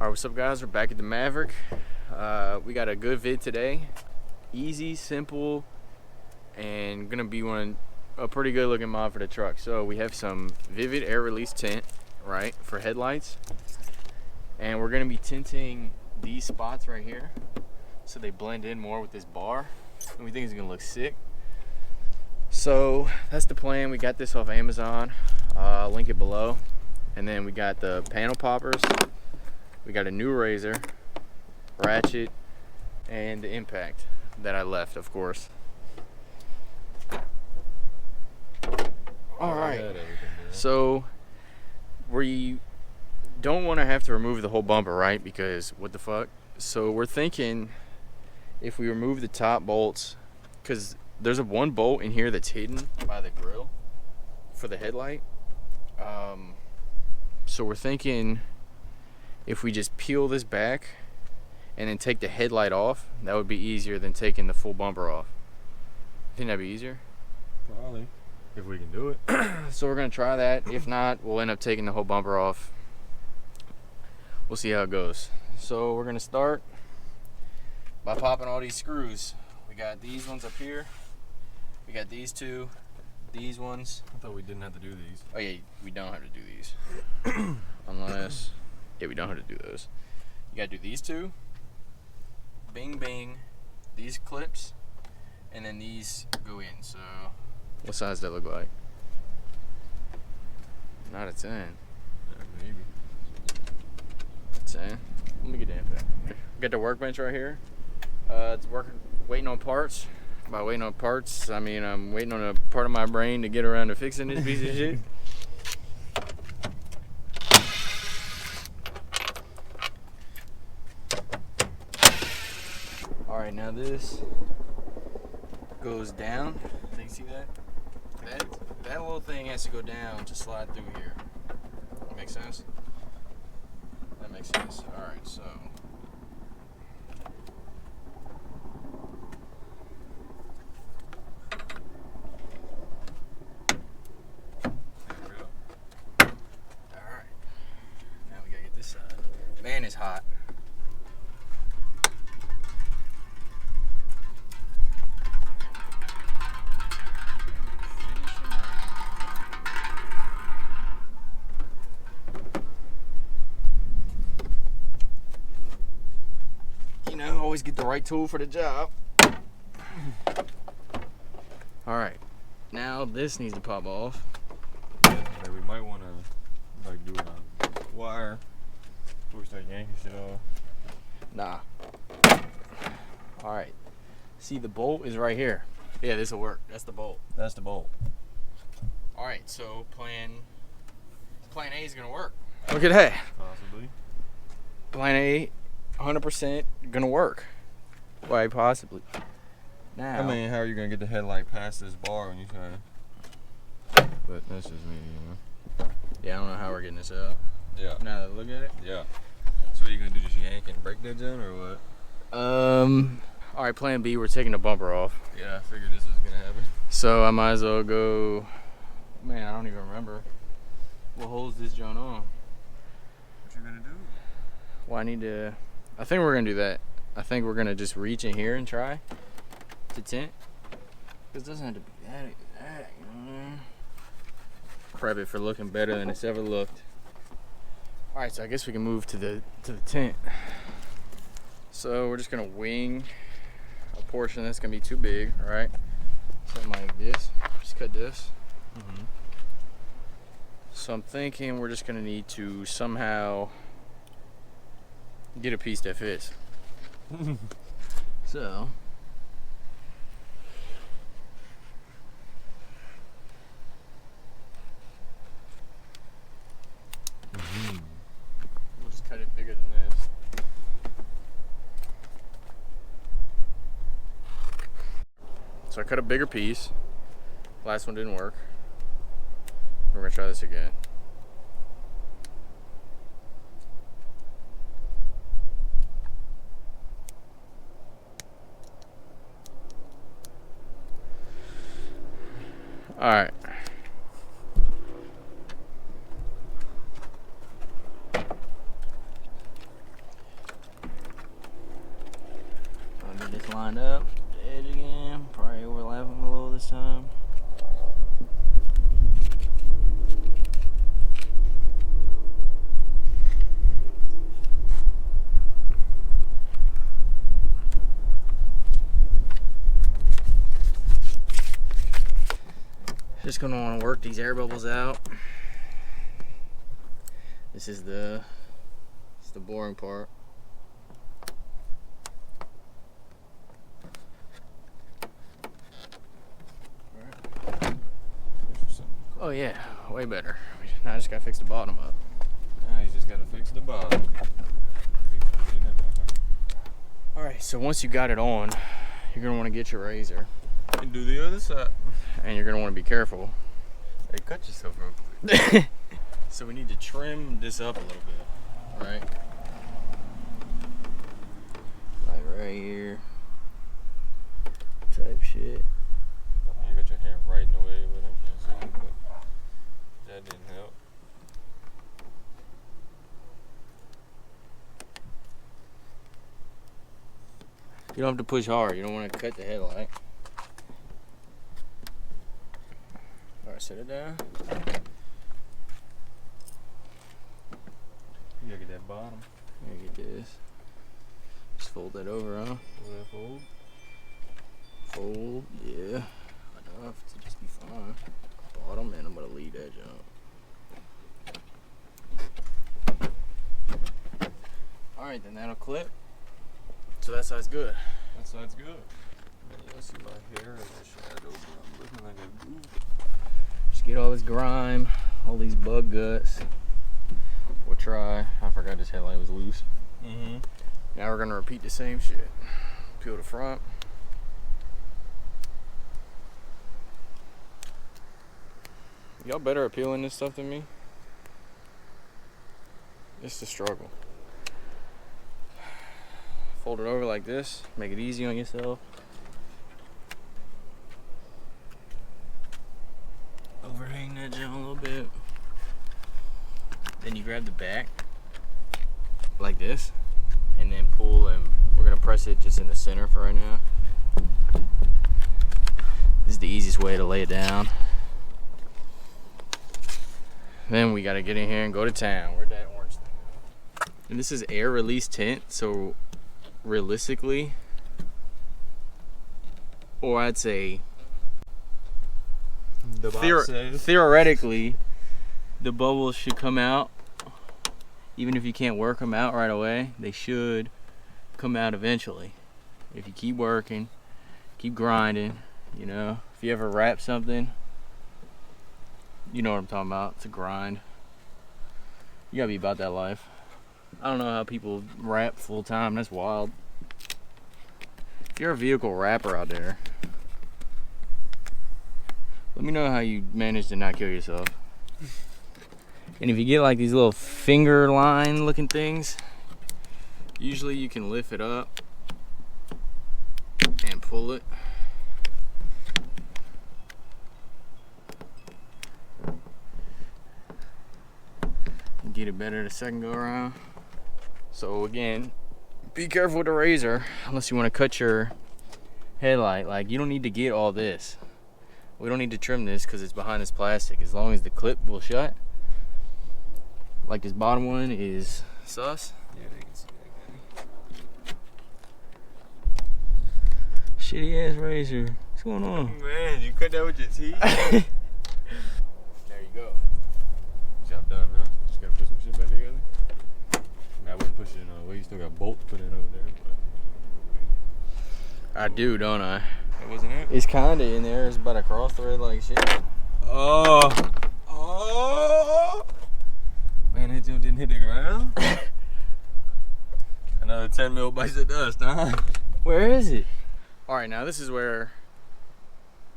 Alright, what's up guys? We're back at the Maverick. We got a good vid today. Easy, simple, and gonna be a pretty good looking mod for the truck. So we have some vivid air release tint, right, for headlights. And we're gonna be tinting these spots right here so they blend in more with this bar. And we think it's gonna look sick. So that's the plan. We got this off Amazon. Link it below. And then we got the panel poppers. We got a new razor, ratchet, and the impact that I left, of course. All right. So we don't want to have to remove the whole bumper, right? Because what the fuck? So we're thinking if we remove the top bolts, because there's a one bolt in here that's hidden by the grill for the headlight. So we're thinking if we just peel this back and then take the headlight off, that would be easier than taking the full bumper off. You think that'd be easier? Probably, if we can do it. So we're gonna try that. If not, we'll end up taking the whole bumper off. We'll see how it goes. So we're gonna start by popping all these screws. We got these ones up here. We got these two. These ones. I thought we didn't have to do these. Oh yeah, we don't have to do these. Unless, yeah, we don't have to do those. You gotta do these two. Bing, bing. These clips. And then these go in. So, what size does that look like? Not a 10. Yeah, maybe. 10. Let me get the impact. Got the workbench right here. It's waiting on parts. By waiting on parts, I mean I'm waiting on a part of my brain to get around to fixing this piece of shit. Alright, now this goes down. Can you see that? That little thing has to go down to slide through here. That makes sense? That makes sense. Alright, so man, it's hot. You know, always get the right tool for the job. Alright, now this needs to pop off. Yeah, we might want to like do it on wire. Before we start yanking shit off. Nah. Alright. See, the bolt is right here. Yeah, this will work. That's the bolt. That's the bolt. Alright, so plan A is going to work. Look at that. Possibly. Plan A, 100% going to work. Why, possibly. Now, I mean, how are you going to get the headlight past this bar when you try to... But that's just me, you know? Yeah, I don't know how we're getting this out. Yeah. Now that I look at it? Yeah. So what are you going to do, just yank and break that down, or what? Alright, plan B, we're taking the bumper off. Yeah, I figured this was going to happen. So I might as well go... Man, I don't even remember. What holds this joint on? What you going to do? Well, I think we're going to do that. I think we're going to just reach in here and try to tint. Because it doesn't have to be that, you know? Prep it for looking better than it's ever looked. Alright, so I guess we can move to the tint. So we're just gonna wing a portion that's gonna be too big, right? Something like this. Just cut this. Mm-hmm. So I'm thinking we're just gonna need to somehow get a piece that fits. So we'll just cut it bigger than this. So I cut a bigger piece. Last one didn't work. We're gonna try this again. All right. lined up. The edge again. Probably overlap them a little this time. Just gonna want to work these air bubbles out. This is the boring part. Oh yeah, way better. Now I just gotta fix the bottom up. Now you just gotta fix the bottom. Alright, so once you got it on, you're gonna want to get your razor. And do the other side. And you're gonna want to be careful. Hey, cut yourself real quick. So we need to trim this up a little bit, right? Like right here, type shit. You got your hand right in the way, but I can't see it, but that didn't help. You don't have to push hard. You don't want to cut the headlight. All right, set it down. You gotta get that bottom. Here, get this. Just fold that over, huh? Will that fold? Fold, yeah. Enough to just be fine. Bottom, and I'm gonna leave that jump. Alright, then that'll clip. So that side's good. That side's good. You'll see my hair in the shadow, but I'm looking like a goof. Just get all this grime, all these bug guts. We'll try. I forgot this headlight was loose. Mm-hmm. Now we're gonna repeat the same shit. Peel the front. Y'all better at peeling this stuff than me. It's the struggle. Fold it over like this. Make it easy on yourself. Overhang that junk a little bit. Then you grab the back like this, and then pull, and we're gonna press it just in the center for right now. This is the easiest way to lay it down. Then we gotta get in here and go to town. Where'd that orange thing go? And this is air release tint, so realistically, or I'd say theoretically, the bubbles should come out. Even if you can't work them out right away, they should come out eventually. If you keep working, keep grinding, you know. If you ever wrap something, you know what I'm talking about. It's a grind. You gotta be about that life. I don't know how people wrap full time. That's wild. If you're a vehicle wrapper out there, let me know how you manage to not kill yourself. And if you get like these little finger line looking things, usually you can lift it up and pull it. And get it better the second go around. So again, be careful with the razor unless you want to cut your headlight. Like, you don't need to get all this. We don't need to trim this because it's behind this plastic. As long as the clip will shut. Like this bottom one is sus. Yeah, they can see that. Shitty ass razor. What's going on? Man, you cut that with your teeth? There you go. Job done, huh? Just gotta put some shit back together. I mean, I wouldn't push it in all the way. You still got bolts put in over there, but I do, don't I? that wasn't it. It's kinda in there. It's about a cross thread like shit. Oh, man, that jump didn't hit the ground. Another 10 mil bites of dust, huh? Where is it? All right, now this is where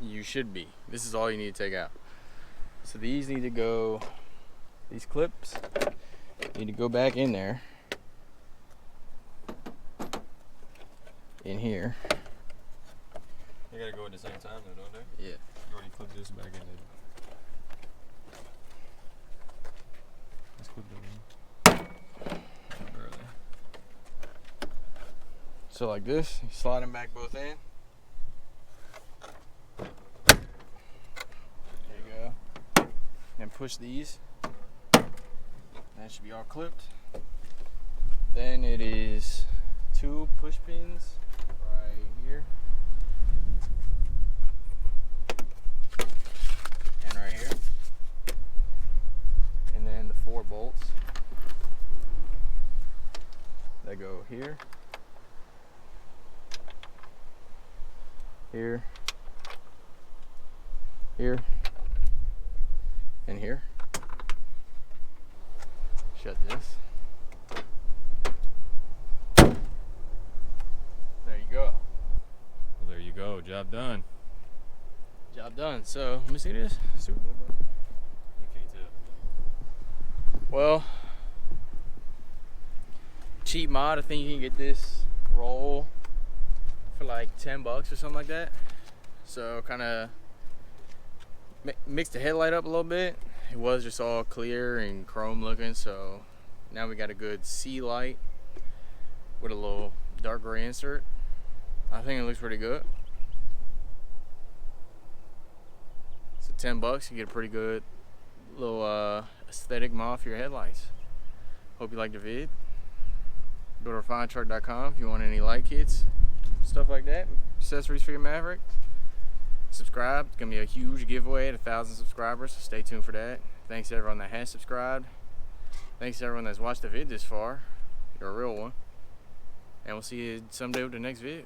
you should be. This is all you need to take out. So these need to go, these clips need to go back in there. In here. They gotta go at the same time, though, don't they? Yeah. You already clipped this back in there. Let's clip that one. Early. So like this, you slide them back both in. There you go. And push these. That should be all clipped. Then it is 2 push pins right here and right here, and then the 4 bolts that go here, here, here, and here. Shut this. There you go. Well, there you go. Job done. Job done. So let me see this. You can't tell. Well, cheap mod. I think you can get this roll for like $10 or something like that. So kind of mixed the headlight up a little bit. It was just all clear and chrome looking, so now we got a good C light with a little dark gray insert. I think it looks pretty good. So $10, you get a pretty good little aesthetic mod for your headlights. Hope you liked the vid. Go to refinedtruck.com if you want any light kits, stuff like that, accessories for your Maverick. Subscribe. It's gonna be a huge giveaway at 1,000 subscribers, so stay tuned for that. Thanks to everyone that has subscribed. Thanks to everyone that's watched the vid this far. You're a real one. And we'll see you someday with the next vid.